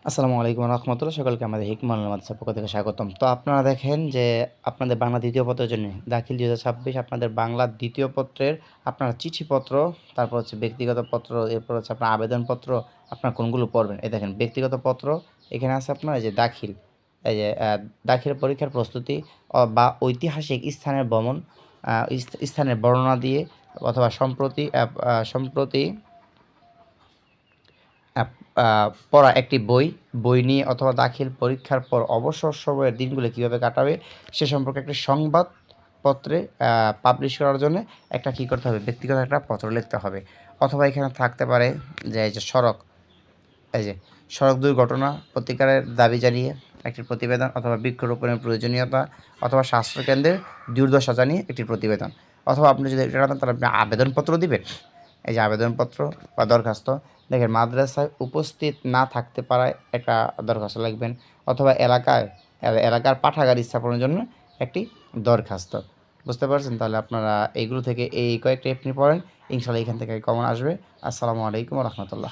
আসসালামু আলাইকুম রহমতুল্লাহ। সকলকে আমাদের হিকমান মাদ্রাসার পক্ষ থেকে স্বাগতম। তো আপনারা দেখেন যে আপনাদের বাংলা দ্বিতীয় পত্রের জন্য দাখিল ২০২৬ আপনাদের বাংলা দ্বিতীয় পত্রের আপনারা চিঠিপত্র, তারপর হচ্ছে ব্যক্তিগত পত্র, এরপর হচ্ছে আপনার আবেদনপত্র, আপনার কোনগুলো পড়বেন। এই দেখেন ব্যক্তিগত পত্র এখানে আছে আপনার এই যে দাখিল, এই যে দাখিল পরীক্ষার প্রস্তুতি বা ঐতিহাসিক স্থানের ভ্রমণ, স্থানের বর্ণনা দিয়ে অথবা সম্প্রতি আপ পড়া একটি বই নিয়ে অথবা দাখিল পরীক্ষার পর অবসর সময়ের দিনগুলো কীভাবে কাটাবে সে সম্পর্কে একটি সংবাদপত্রে পাবলিশ করার জন্য একটা কী করতে হবে, ব্যক্তিগত একটা পত্র লিখতে হবে। অথবা এখানে থাকতে পারে যে এই যে সড়ক দুর্ঘটনা প্রতিকারের দাবি জানিয়ে একটি প্রতিবেদন, অথবা বৃক্ষরোপণের প্রয়োজনীয়তা, অথবা স্বাস্থ্যকেন্দ্রের দুর্দশা জানিয়ে একটি প্রতিবেদন। অথবা আপনি যদি এটা না দেন তাহলে আপনি আবেদনপত্র দিবেন। এই যে আবেদনপত্র বা দরখাস্ত, দেখেন মাদ্রাসায় উপস্থিত না থাকতে পারায় একটা দরখাস্ত লিখবেন, অথবা এলাকার পাঠাগার স্থাপনের জন্য একটি দরখাস্ত। বুঝতে পারছেন? তাহলে আপনারা এইগুলো থেকে এই কয়েকটা আপনি পড়েন, ইনশাআল্লাহ এখান থেকে কমন আসবে। আসসালামু আলাইকুম ওয়া রাহমাতুল্লাহ।